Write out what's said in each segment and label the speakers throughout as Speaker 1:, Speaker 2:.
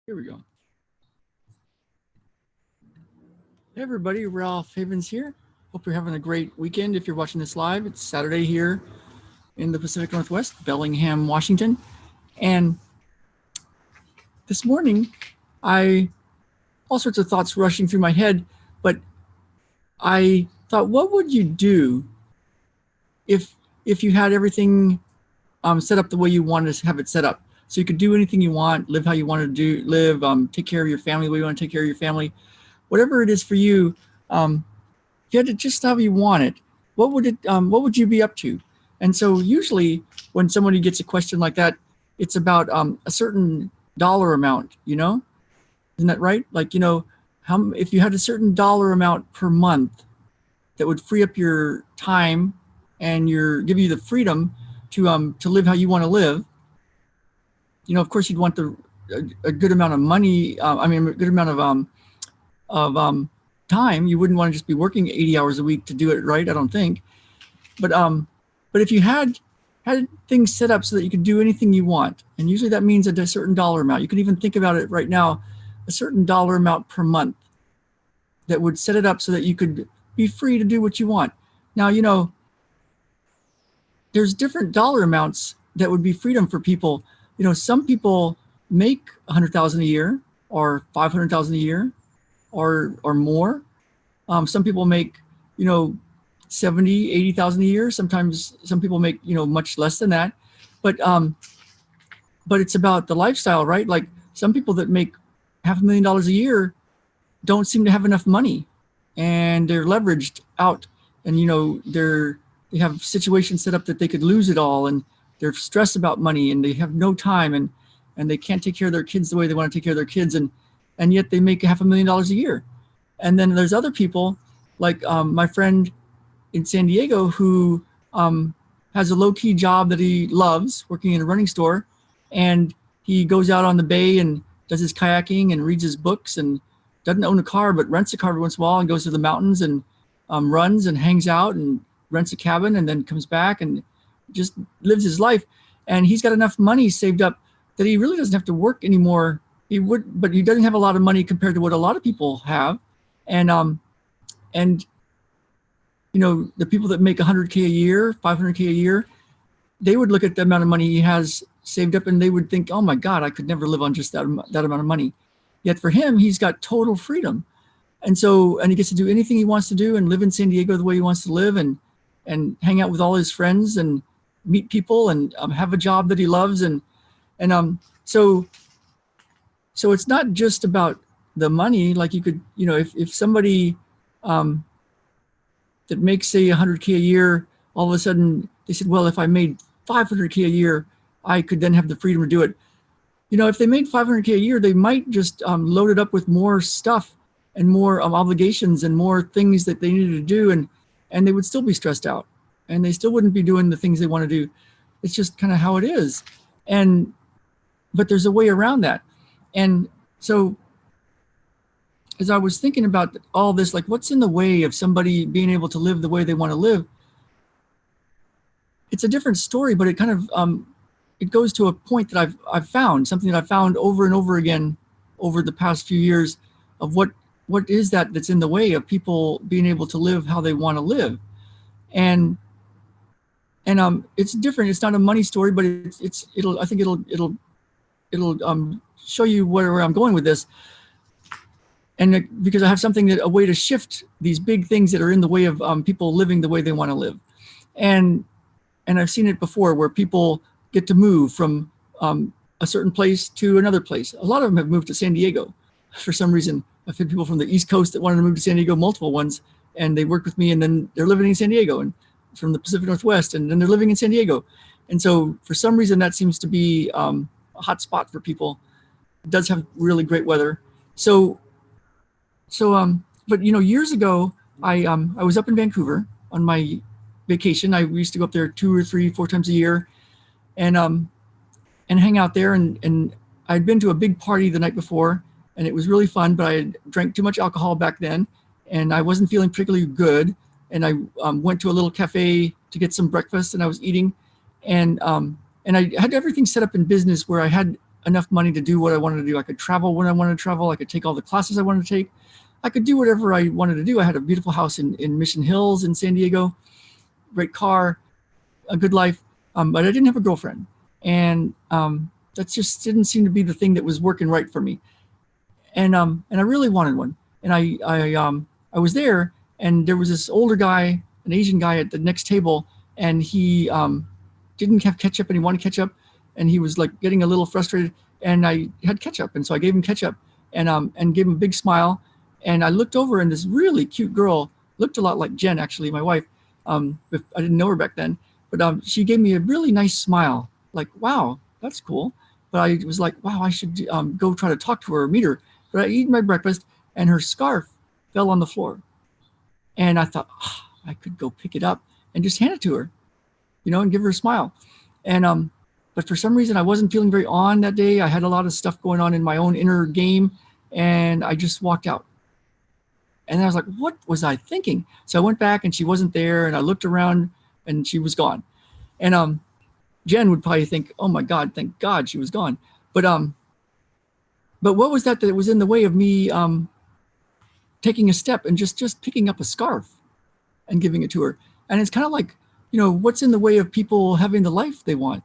Speaker 1: Here we go. Hey everybody, Ralph Havens here. Hope you're having a great weekend. If you're watching this live, it's Saturday here in the Pacific Northwest, Bellingham, Washington. And this morning, all sorts of thoughts rushing through my head, but I thought, what would you do if you had everything set up the way you wanted to have it set up? So you could do anything you want, live how you want to live, take care of your family the way you want to take care of your family, whatever it is for you. If you had it just how you want it, what would you be up to? And so usually when somebody gets a question like that, it's about a certain dollar amount, isn't that right? Like, if you had a certain dollar amount per month that would free up your time and give you the freedom to live how you want to live. Of course you'd want a good amount of money. A good amount of time. You wouldn't want to just be working 80 hours a week to do it, right? I don't think. But if you had things set up so that you could do anything you want, and usually that means a certain dollar amount. You can even think about it right now, a certain dollar amount per month that would set it up so that you could be free to do what you want. Now, there's different dollar amounts that would be freedom for people. Some people make 100,000 a year or 500,000 a year or more. Some people make, 70, 80,000 a year. Sometimes some people make, much less than that. But it's about the lifestyle, right? Like some people that make $500,000 a year don't seem to have enough money, and they're leveraged out, and they have situations set up that they could lose it all, and they're stressed about money, and they have no time, and they can't take care of their kids the way they want to take care of their kids, and yet they make $500,000 a year. And then there's other people like my friend in San Diego who has a low-key job that he loves, working in a running store, and he goes out on the bay and does his kayaking and reads his books and doesn't own a car, but rents a car every once in a while and goes to the mountains and runs and hangs out and rents a cabin and then comes back and just lives his life. And he's got enough money saved up that he really doesn't have to work anymore. But he doesn't have a lot of money compared to what a lot of people have. And the people that make 100K a year, 500K a year, they would look at the amount of money he has saved up and they would think, oh my God, I could never live on just that amount of money. Yet for him, he's got total freedom. And he gets to do anything he wants to do and live in San Diego the way he wants to live and hang out with all his friends and meet people and have a job that he loves. So it's not just about the money. Like you could, if somebody that makes, say, 100K a year, all of a sudden they said, well, if I made 500K a year, I could then have the freedom to do it. If they made 500K a year, they might just load it up with more stuff and more obligations and more things that they needed to do. And they would still be stressed out and they still wouldn't be doing the things they want to do. It's just kind of how it is. But there's a way around that. And so as I was thinking about all this, like what's in the way of somebody being able to live the way they want to live, it's a different story, but it kind of, it goes to a point that I've found, something that I've found over and over again over the past few years of what is that's in the way of people being able to live how they want to live. And it's different. It's not a money story, but I think it'll show you where I'm going with this. And because I have a way to shift these big things that are in the way of people living the way they want to live. And I've seen it before where people get to move from a certain place to another place. A lot of them have moved to San Diego for some reason. I've had people from the East Coast that wanted to move to San Diego, multiple ones, and they worked with me, and then they're living in San Diego, and from the Pacific Northwest, and then they're living in San Diego. And so for some reason, that seems to be a hot spot for people. It does have really great weather. But years ago, I was up in Vancouver on my vacation. I used to go up there 2 or 3, 4 times a year, and hang out there. And I'd been to a big party the night before, and it was really fun. But I had drank too much alcohol back then, and I wasn't feeling particularly good. And I went to a little cafe to get some breakfast, and I was eating, and I had everything set up in business where I had enough money to do what I wanted to do. I could travel when I wanted to travel. I could take all the classes I wanted to take. I could do whatever I wanted to do. I had a beautiful house in Mission Hills in San Diego, great car, a good life, but I didn't have a girlfriend. And that just didn't seem to be the thing that was working right for me. And I really wanted one. And I was there, and there was this older guy, an Asian guy at the next table, and he didn't have ketchup, and he wanted ketchup, and he was like getting a little frustrated, and I had ketchup, and so I gave him ketchup, and gave him a big smile, and I looked over, and this really cute girl, looked a lot like Jen, actually, my wife. I didn't know her back then, but she gave me a really nice smile, like, wow, that's cool. But I was like, wow, I should go try to talk to her or meet her. But I eat my breakfast, and her scarf fell on the floor. And I thought, oh, I could go pick it up and just hand it to her, and give her a smile. And but for some reason, I wasn't feeling very on that day. I had a lot of stuff going on in my own inner game, and I just walked out. And I was like, what was I thinking? So I went back, and she wasn't there, and I looked around, and she was gone. And Jen would probably think, oh my God, thank God she was gone. But what was that was in the way of me taking a step and just picking up a scarf and giving it to her? And it's kind of like, what's in the way of people having the life they want?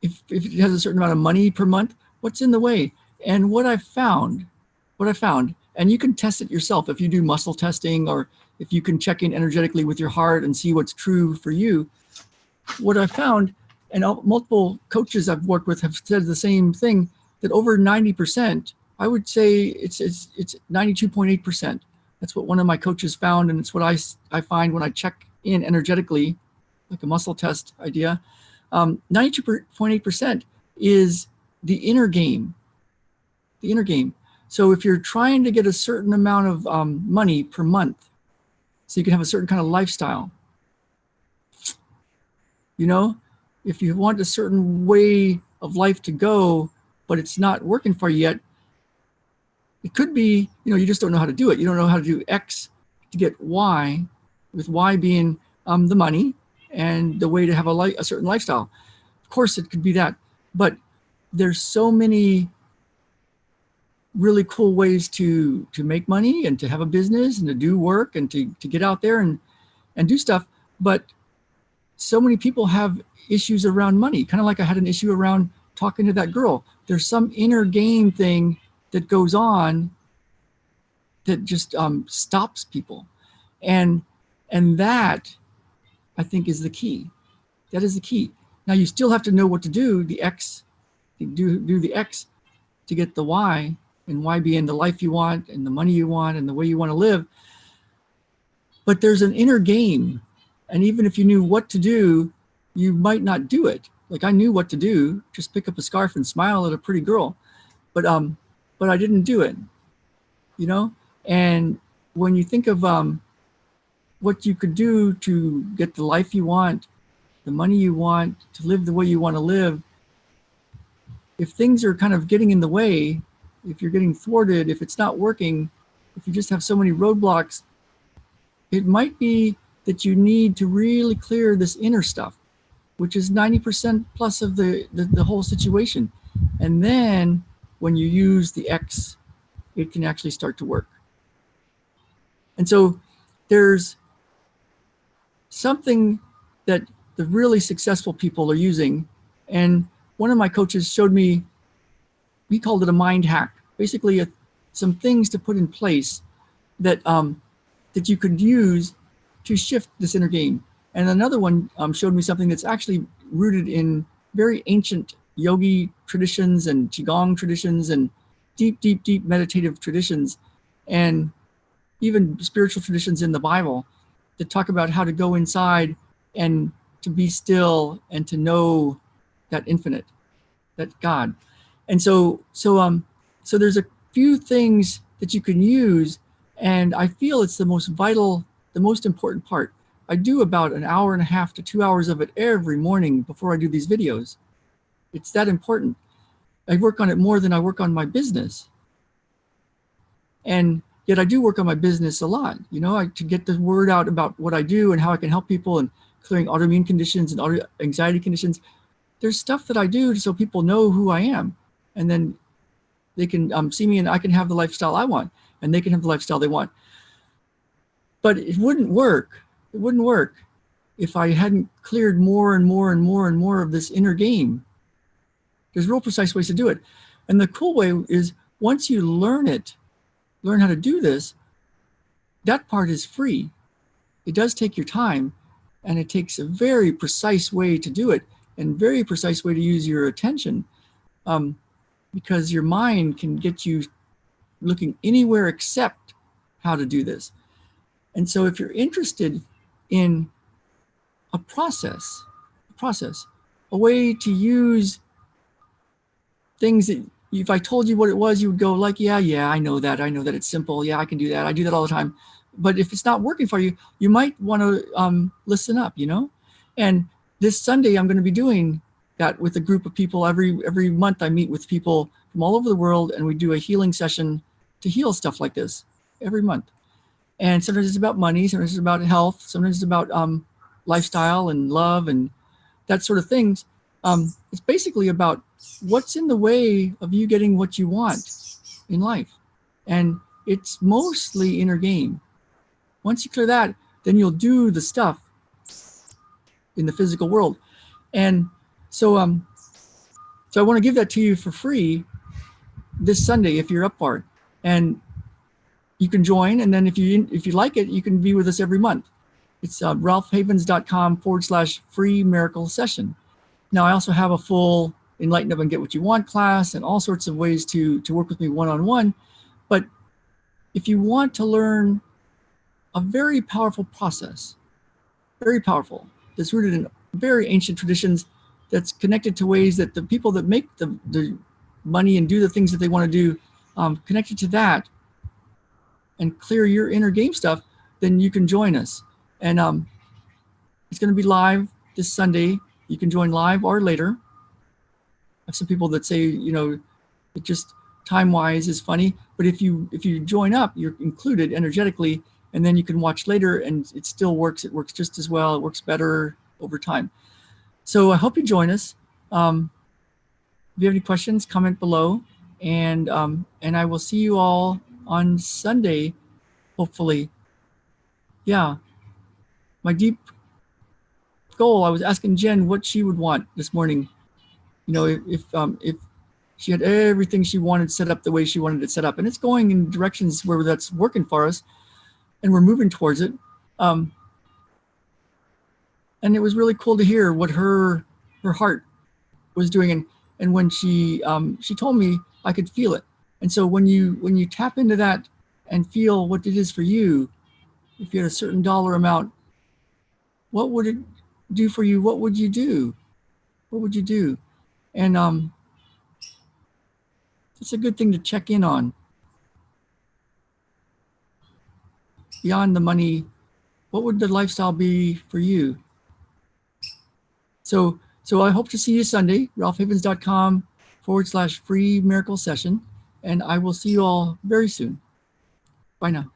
Speaker 1: If it has a certain amount of money per month, what's in the way? And what I found, and you can test it yourself if you do muscle testing, or if you can check in energetically with your heart and see what's true for you. What I found, and multiple coaches I've worked with have said the same thing, that over 90%, I would say it's 92.8%. That's what one of my coaches found, and it's what I find when I check in energetically, like a muscle test idea. 92.8% is the inner game. The inner game. So if you're trying to get a certain amount of money per month, so you can have a certain kind of lifestyle, if you want a certain way of life to go, but it's not working for you yet, it could be, you just don't know how to do it. You don't know how to do X to get Y, with Y being the money and the way to have a certain lifestyle. Of course, it could be that, but there's so many really cool ways to make money and to have a business and to do work and to get out there and do stuff. But so many people have issues around money, kind of like I had an issue around talking to that girl. There's some inner game thing that goes on that just stops people. And that, I think, is the key. That is the key. Now, you still have to know what to do, the X, do the X to get the Y, and Y being the life you want and the money you want and the way you want to live. But there's an inner game. And even if you knew what to do, you might not do it. Like, I knew what to do, just pick up a scarf and smile at a pretty girl. But I didn't do it, And when you think of what you could do to get the life you want, the money you want, to live the way you want to live, if things are kind of getting in the way, if you're getting thwarted, if it's not working, if you just have so many roadblocks, it might be that you need to really clear this inner stuff, which is 90% plus of the whole situation. And then when you use the X, it can actually start to work. And so there's something that the really successful people are using. And one of my coaches showed me, he called it a mind hack, basically some things to put in place that that you could use to shift this inner game. And another one showed me something that's actually rooted in very ancient yogi traditions and qigong traditions and deep, deep, deep meditative traditions, and even spiritual traditions in the Bible that talk about how to go inside and to be still and to know that infinite, that God. And so there's a few things that you can use, and I feel it's the most vital, the most important part. I do about an hour and a half to 2 hours of it every morning before I do these videos. It's that important. I work on it more than I work on my business. And yet I do work on my business a lot, to get the word out about what I do and how I can help people and clearing autoimmune conditions and anxiety conditions. there's stuff that I do so people know who I am, and then they can see me, and I can have the lifestyle I want, and they can have the lifestyle they want. But it wouldn't work. It wouldn't work if I hadn't cleared more and more and more and more of this inner game. There's real precise ways to do it. And the cool way is once you learn how to do this, that part is free. It does take your time, and it takes a very precise way to do it, and very precise way to use your attention, because your mind can get you looking anywhere except how to do this. And so if you're interested in a process, a way to use things that if I told you what it was, you would go like, yeah, I know that it's simple. Yeah, I can do that. I do that all the time. But if it's not working for you, you might want to listen up, And this Sunday, I'm going to be doing that with a group of people. Every month, I meet with people from all over the world, and we do a healing session to heal stuff like this every month. And sometimes it's about money, sometimes it's about health, sometimes it's about lifestyle and love and that sort of things. It's basically about what's in the way of you getting what you want in life. And it's mostly inner game. Once you clear that, then you'll do the stuff in the physical world. And so I want to give that to you for free this Sunday if you're up for it. And you can join, and then if you like it, you can be with us every month. It's ralphhavens.com/free miracle session. Now, I also have a full Enlighten Up and Get What You Want class and all sorts of ways to work with me one-on-one. But if you want to learn a very powerful process, very powerful, that's rooted in very ancient traditions, that's connected to ways that the people that make the money and do the things that they want to do, connected to that, and clear your inner game stuff, then you can join us. And it's going to be live this Sunday. You can join live or later. I have some people that say, it just time-wise is funny, but if you join up, you're included energetically, and then you can watch later, and it still works. It works just as well. It works better over time. So I hope you join us. If you have any questions, comment below, and I will see you all on Sunday, hopefully. Yeah, my deep goal, I was asking Jen what she would want this morning. If she had everything she wanted set up the way she wanted it set up, and it's going in directions where that's working for us, and we're moving towards it. And it was really cool to hear what her heart was doing, and when she told me, I could feel it. And so when you tap into that and feel what it is for you, if you had a certain dollar amount, what would it do for you? What would you do? What would you do? And it's a good thing to check in on. Beyond the money, what would the lifestyle be for you? So I hope to see you Sunday, ralphhavens.com/free miracle session. And I will see you all very soon. Bye now.